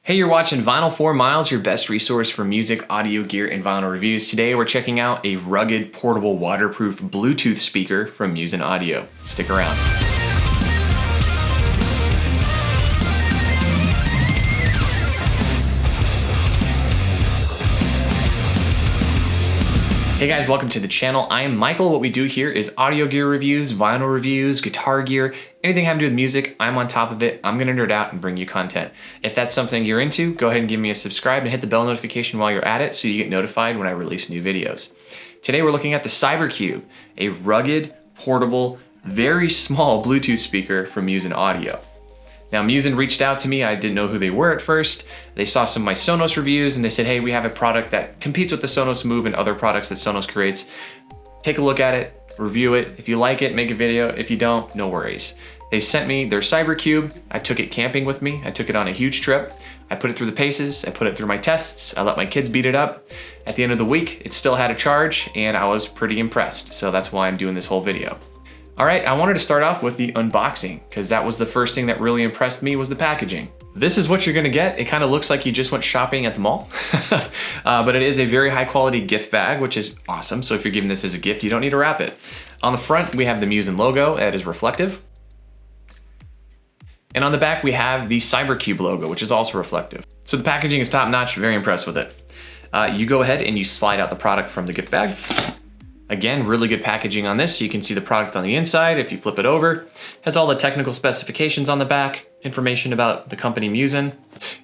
Hey, you're watching Vinyl 4 Miles, your best resource for music, audio gear, and vinyl reviews. Today we're checking out a rugged, portable, waterproof Bluetooth speaker from Muzen Audio. Stick around. Hey guys, welcome to the channel. I am Michael. What we do here is audio gear reviews, vinyl reviews, guitar gear, anything having to do with music. I'm on top of it. I'm gonna nerd out and bring you content. If that's something you're into, go ahead and give me a subscribe and hit the bell notification while you're at it so you get notified when I release new videos. Today we're looking at the CyberCube, a rugged, portable, very small Bluetooth speaker from Muzen Audio. Now Muzen reached out to me. I didn't know who they were at first. They saw some of my Sonos reviews and they said, hey, we have a product that competes with the Sonos Move and other products that Sonos creates. Take a look at it, review it. If you like it, make a video. If you don't, no worries. They sent me their CyberCube. I took it camping with me. I took it on a huge trip. I put it through the paces. I put it through my tests. I let my kids beat it up. At the end of the week, it still had a charge and I was pretty impressed. So that's why I'm doing this whole video. All right, I wanted to start off with the unboxing because that was the first thing that really impressed me was the packaging. This is what you're gonna get. It kind of looks like you just went shopping at the mall, but it is a very high quality gift bag, which is awesome. So if you're giving this as a gift, you don't need to wrap it. On the front, we have the Muzen logo that is reflective. And on the back, we have the CyberCube logo, which is also reflective. So the packaging is top notch, very impressed with it. You go ahead and you slide out the product from the gift bag. Again, really good packaging on this. So you can see the product on the inside. If you flip it over, has all the technical specifications on the back, information about the company Muzen.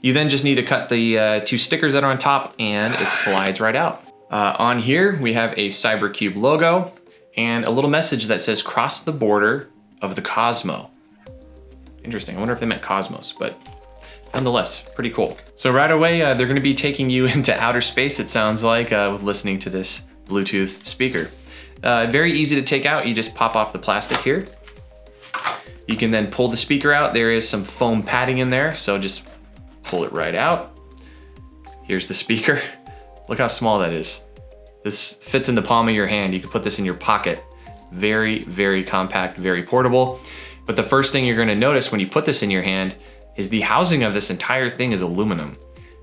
You then just need to cut the two stickers that are on top and it slides right out. On here, we have a CyberCube logo and a little message that says cross the border of the Cosmo. Interesting, I wonder if they meant Cosmos, but nonetheless, pretty cool. So right away, they're gonna be taking you into outer space, it sounds like, with listening to this Bluetooth speaker. Very easy to take out. You just pop off the plastic here. You can then pull the speaker out. There is some foam padding in there, so just pull it right out. Here's the speaker. Look how small that is. This fits in the palm of your hand. You can put this in your pocket. Very, very compact, very portable. But the first thing you're gonna notice when you put this in your hand is the housing of this entire thing is aluminum.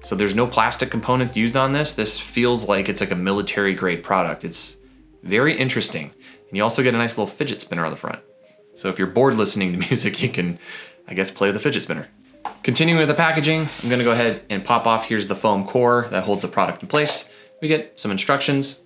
So there's no plastic components used on this. This feels like it's like a military grade product. It's very interesting. And you also get a nice little fidget spinner on the front. So if you're bored listening to music, you can, I guess, play with the fidget spinner. Continuing with the packaging, I'm gonna go ahead and pop off. Here's the foam core that holds the product in place. We get some instructions.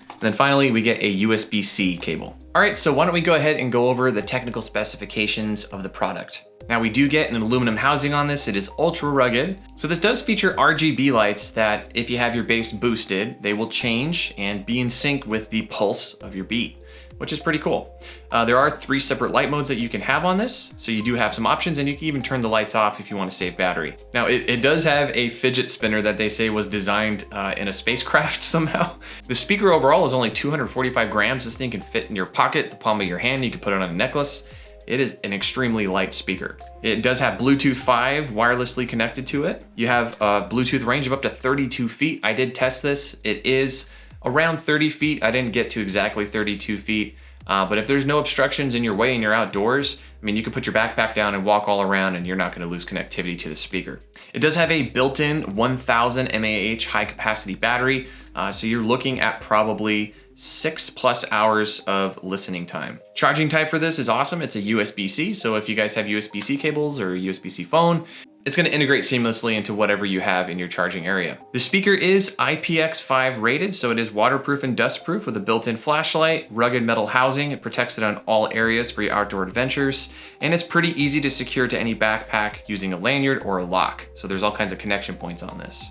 And then finally, we get a USB-C cable. All right, so why don't we go ahead and go over the technical specifications of the product. Now we do get an aluminum housing on this. It is ultra rugged. So this does feature RGB lights that if you have your bass boosted, they will change and be in sync with the pulse of your beat, which is pretty cool. There are 3 separate light modes that you can have on this. So you do have some options and you can even turn the lights off if you want to save battery. Now it does have a fidget spinner that they say was designed in a spacecraft somehow. The speaker overall is only 245 grams. This thing can fit in your pocket, the palm of your hand. You can put it on a necklace. It is an extremely light speaker. It does have Bluetooth 5 wirelessly connected to it. You have a Bluetooth range of up to 32 feet. I did test this. It is around 30 feet. I didn't get to exactly 32 feet, but if there's no obstructions in your way and you're outdoors, I mean, you can put your backpack down and walk all around and you're not gonna lose connectivity to the speaker. It does have a built-in 1000 mAh high capacity battery, so you're looking at probably 6+ hours of listening time. Charging type for this is awesome. It's a USB-C, so if you guys have USB-C cables or a USB-C phone, it's gonna integrate seamlessly into whatever you have in your charging area. The speaker is IPX5 rated, so it is waterproof and dustproof with a built-in flashlight, rugged metal housing. It protects it on all areas for your outdoor adventures, and it's pretty easy to secure to any backpack using a lanyard or a lock. So there's all kinds of connection points on this.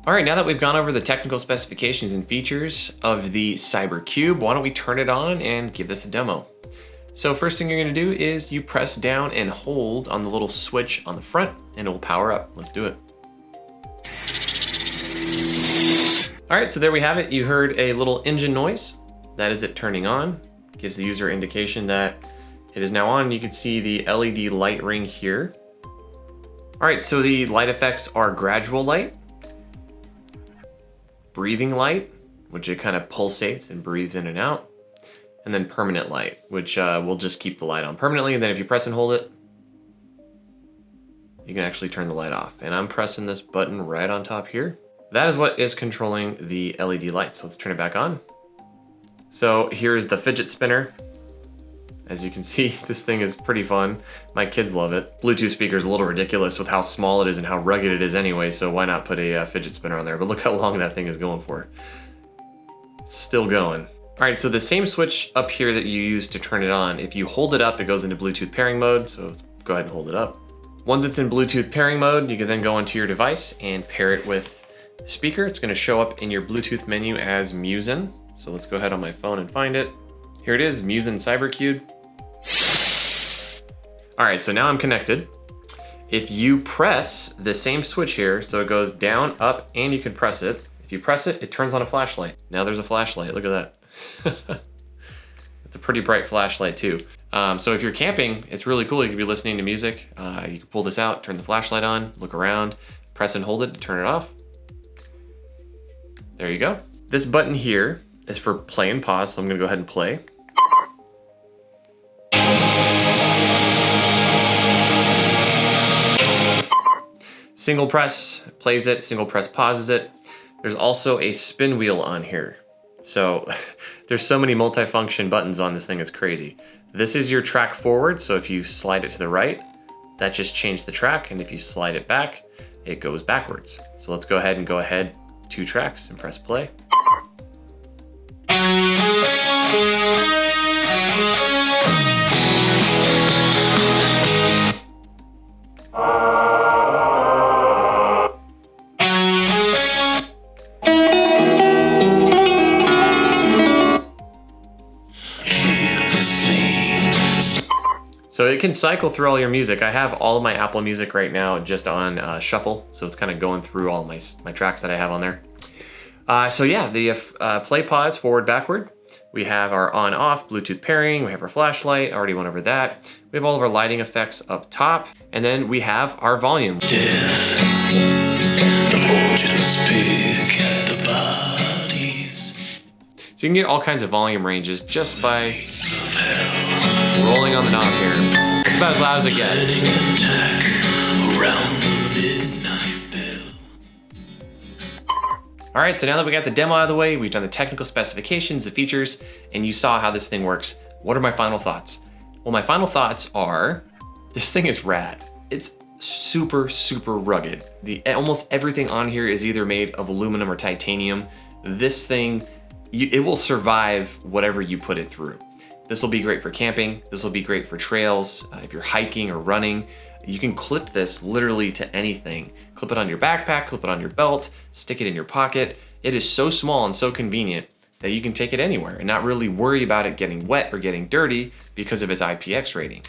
All right, now that we've gone over the technical specifications and features of the CyberCube, why don't we turn it on and give this a demo. So first thing you're gonna do is you press down and hold on the little switch on the front and it will power up. Let's do it. All right, so there we have it. You heard a little engine noise. That is it turning on. Gives the user indication that it is now on. You can see the LED light ring here. All right, so the light effects are gradual light, breathing light, which it kind of pulsates and breathes in and out, and then permanent light, which will just keep the light on permanently. And then if you press and hold it, you can actually turn the light off. And I'm pressing this button right on top here. That is what is controlling the LED light. So let's turn it back on. So here's the fidget spinner. As you can see, this thing is pretty fun. My kids love it. Bluetooth speaker is a little ridiculous with how small it is and how rugged it is anyway, so why not put a fidget spinner on there? But look how long that thing is going for. It's still going. All right, so the same switch up here that you use to turn it on, if you hold it up, it goes into Bluetooth pairing mode, so let's go ahead and hold it up. Once it's in Bluetooth pairing mode, you can then go onto your device and pair it with the speaker. It's gonna show up in your Bluetooth menu as Muzen. So let's go ahead on my phone and find it. Here it is, Muzen CyberCube. All right, so now I'm connected. If you press the same switch here, so it goes down, up, and you can press it. If you press it, it turns on a flashlight. Now there's a flashlight, look at that. It's a pretty bright flashlight too. So if you're camping, it's really cool. You could be listening to music. You can pull this out, turn the flashlight on, look around, press and hold it to turn it off. There you go. This button here is for play and pause, so I'm gonna go ahead and play. Single press plays it, single press pauses it. There's also a spin wheel on here. So there's so many multifunction buttons on this thing, it's crazy. This is your track forward, so if you slide it to the right, that just changed the track, and if you slide it back, it goes backwards. So let's go ahead 2 tracks and press play. So it can cycle through all your music. I have all of my Apple Music right now just on shuffle, so it's kind of going through all my tracks that I have on there. So yeah, the play, pause, forward, backward. We have our on, off, Bluetooth pairing. We have our flashlight, already went over that. We have all of our lighting effects up top. And then we have our volume. So you can get all kinds of volume ranges just by rolling on the knob here. It's about as loud as it gets. All right, so now that we got the demo out of the way, we've done the technical specifications, the features, and you saw how this thing works. What are my final thoughts? Well, my final thoughts are, this thing is rad. It's super, super rugged. Almost everything on here is either made of aluminum or titanium. This thing, it will survive whatever you put it through. This will be great for camping. This will be great for trails. If you're hiking or running, you can clip this literally to anything. Clip it on your backpack, clip it on your belt, stick it in your pocket. It is so small and so convenient that you can take it anywhere and not really worry about it getting wet or getting dirty because of its IPX rating.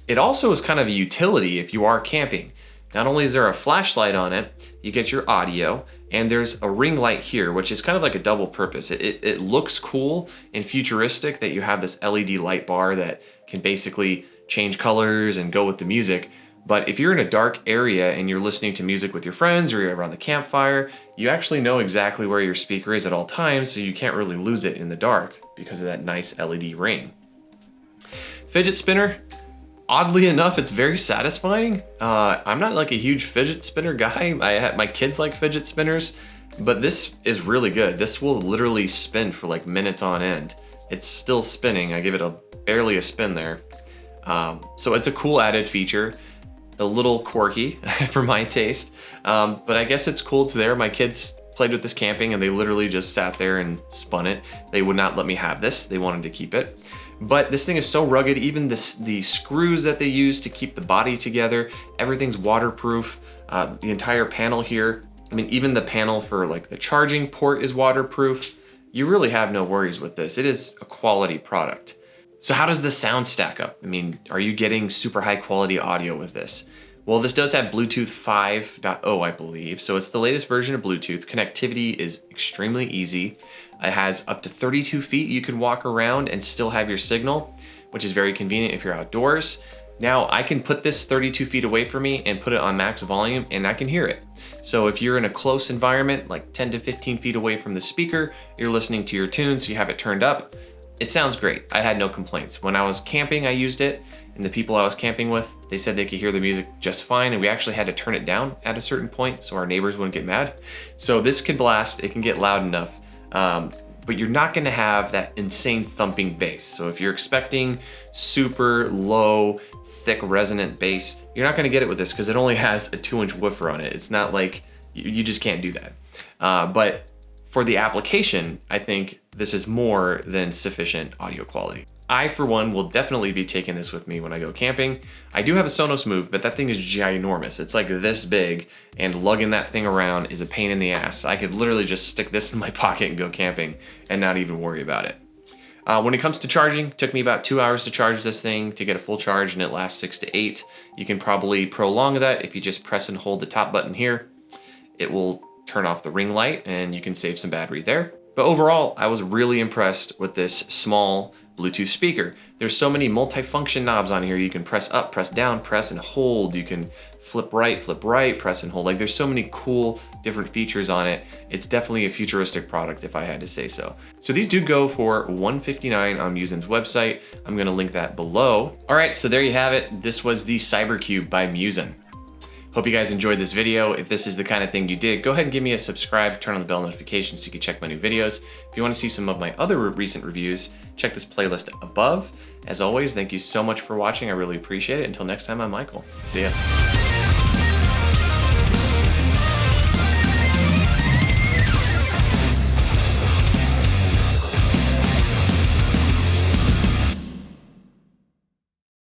It also is kind of a utility if you are camping. Not only is there a flashlight on it, you get your audio, and there's a ring light here, which is kind of like a double purpose. It looks cool and futuristic that you have this LED light bar that can basically change colors and go with the music. But if you're in a dark area and you're listening to music with your friends or you're around the campfire, you actually know exactly where your speaker is at all times, so you can't really lose it in the dark because of that nice LED ring. Fidget spinner. Oddly enough, it's very satisfying. I'm not like a huge fidget spinner guy. My kids like fidget spinners, but this is really good. This will literally spin for like minutes on end. It's still spinning. I give it barely a spin there. So it's a cool added feature, a little quirky for my taste, but I guess it's cool it's there. My kids played with this camping and they literally just sat there and spun it. They would not let me have this. They wanted to keep it. But this thing is so rugged, even the screws that they use to keep the body together, everything's waterproof. The entire panel here, I mean, even the panel for like the charging port is waterproof. You really have no worries with this. It is a quality product. So how does the sound stack up? I mean, are you getting super high quality audio with this? Well, this does have Bluetooth 5.0, I believe. So it's the latest version of Bluetooth. Connectivity is extremely easy. It has up to 32 feet you can walk around and still have your signal, which is very convenient if you're outdoors. Now I can put this 32 feet away from me and put it on max volume and I can hear it. So if you're in a close environment, like 10 to 15 feet away from the speaker, you're listening to your tunes, you have it turned up, It sounds great. I had no complaints. When I was camping, I used it, and the people I was camping with, they said they could hear the music just fine, and we actually had to turn it down at a certain point so our neighbors wouldn't get mad. So this can blast, it can get loud enough, but you're not gonna have that insane thumping bass. So if you're expecting super low, thick resonant bass, you're not gonna get it with this because it only has a 2-inch woofer on it. It's not like, you just can't do that. But for the application, I think this is more than sufficient audio quality. I, for one, will definitely be taking this with me when I go camping. I do have a Sonos Move, but that thing is ginormous. It's like this big, and lugging that thing around is a pain in the ass. I could literally just stick this in my pocket and go camping and not even worry about it. When it comes to charging, it took me about 2 hours to charge this thing to get a full charge, and it lasts 6 to 8. You can probably prolong that if you just press and hold the top button here. It will turn off the ring light and you can save some battery there. But overall, I was really impressed with this small Bluetooth speaker. There's so many multi-function knobs on here. You can press up, press down, press and hold. You can flip right, press and hold. Like, there's so many cool different features on it. It's definitely a futuristic product if I had to say so. So these do go for $159 on Muzen's website. I'm gonna link that below. All right, so there you have it. This was the CyberCube by Muzen. Hope you guys enjoyed this video. If this is the kind of thing you dig, go ahead and give me a subscribe, turn on the bell notifications so you can check my new videos. If you want to see some of my other recent reviews, check this playlist above. As always, thank you so much for watching. I really appreciate it. Until next time, I'm Michael. See ya.